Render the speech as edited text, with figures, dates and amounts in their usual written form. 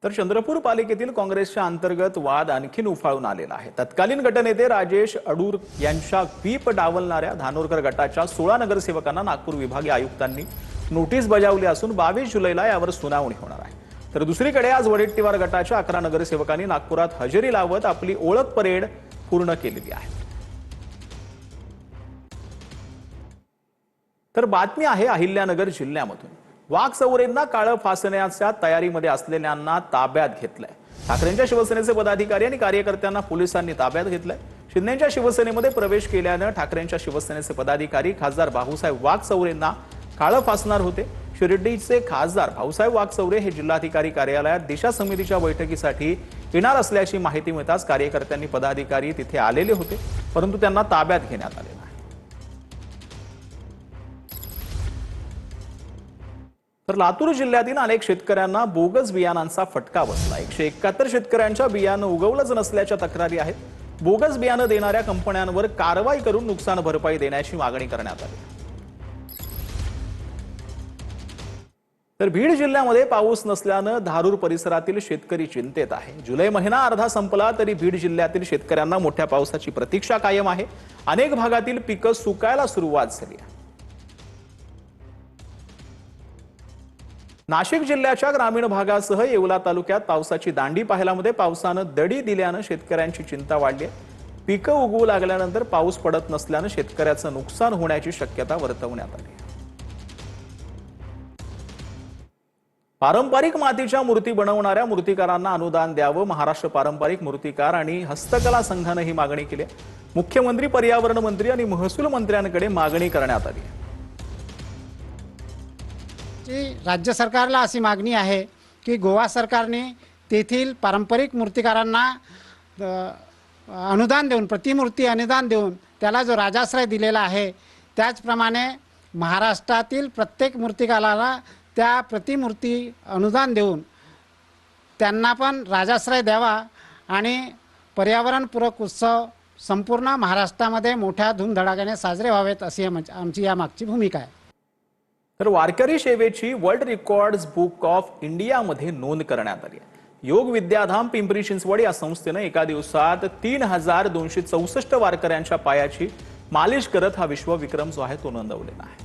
तर चंद्रपूर पालिकेतील काँग्रेसच्या अंतर्गत वाद आणखीन उफाळून आलेला आहे। तत्कालीन गटनेते राजेश अडूर यांच्या व्हीप डावलणाऱ्या धानोरकर गटाच्या 16 नगरसेवकांना नागपूर विभागीय आयुक्तांनी नोटीस बजावली असून 22 जुलैला यावर सुनावणी होणार आहे। तर दुसरीकडे आज वडेट्टीवार गटाच्या 11 नगरसेवकांनी नागपुरात हजेरी लावत आपली ओळख परेड पूर्ण केलेली आहे। तर बातमी आहे अहिल्यानगर जिल्ह्यामधून। वाघचौरेंना काळं फासण्याच्या तयारीमध्ये असलेल्यांना ताब्यात घेतलंय। ठाकरेंच्या शिवसेनेचे पदाधिकारी आणि कार्यकर्त्यांना पोलिसांनी ताब्यात घेतलंय। शिंदेच्या शिवसेनेमध्ये प्रवेश केल्यानं ठाकरेंच्या शिवसेनेचे पदाधिकारी खासदार भाऊसाहेब वाघचौरेंना काळं फासणार होते। शिर्डीचे खासदार भाऊसाहेब वाघचौरे हे जिल्हाधिकारी कार्यालयात दिशा समितीच्या बैठकीसाठी येणार असल्याची माहिती मिळताच कार्यकर्त्यांनी पदाधिकारी तिथे आलेले होते, परंतु त्यांना ताब्यात घेण्यात आले नाही। तर लातूर जिल्ह्यातील अनेक शेतकऱ्यांना बोगस बियाणांचा फटका बसला। 171 शेतकऱ्यांच्या बियाणं उगवलंच नसल्याच्या तक्रारी आहेत। बोगस बियाणं देणाऱ्या कंपन्यांवर कारवाई करून नुकसान भरपाई देण्याची मागणी करण्यात आली। तर बीड जिल्ह्यामध्ये पाऊस नसल्यानं धारूर परिसरातील शेतकरी चिंतेत आहे। जुलै महिना अर्धा संपला तरी बीड जिल्ह्यातील शेतकऱ्यांना मोठ्या पावसाची प्रतीक्षा कायम आहे। अनेक भागातील पिकं सुकायला सुरुवात झाली आहे। नाशिक जिल्ह्याच्या ग्रामीण भागासह येवला तालुक्यात पावसाची दांडी पाहायला पावसानं दडी दिल्यानं शेतकऱ्यांची चिंता वाढली आहे। पिकं उगवू लागल्यानंतर पाऊस पडत नसल्यानं शेतकऱ्याचं नुकसान होण्याची शक्यता वर्तवण्यात आली। पारंपरिक मातीच्या मूर्ती बनवणाऱ्या मूर्तिकारांना अनुदान द्यावं, महाराष्ट्र पारंपरिक मूर्तिकार आणि हस्तकला संघानं ही मागणी केली आहे। मुख्यमंत्री, पर्यावरण मंत्री आणि महसूल मंत्र्यांकडे मागणी करण्यात आली आहे। राज्य सरकारला अशी मागणी आहे की गोवा सरकारने तेथील पारंपरिक मूर्तिकारांना अनुदान देऊन, प्रतिमूर्ती अनुदान देऊन त्याला जो राजाश्रय दिलेला आहे, त्याचप्रमाणे महाराष्ट्रातील प्रत्येक मूर्तिकाराला त्या प्रतिमूर्ती अनुदान देऊन त्यांना पण राजाश्रय द्यावा आणि पर्यावरणपूरक उत्सव संपूर्ण महाराष्ट्रामध्ये मोठ्या धूमधडाक्याने साजरे व्हावेत अशी आमची यामागची भूमिका आहे। तर वारकरी सेवेची वर्ल्ड रेकॉर्ड्स बुक ऑफ इंडियामध्ये नोंद करण्यात आली आहे। योग विद्याधाम पिंपरी चिंचवड या संस्थेनं एका दिवसात 3264 वारकऱ्यांच्या पायाची मालिश करत हा विश्व विक्रम जो आहे तो नोंदवलेला आहे।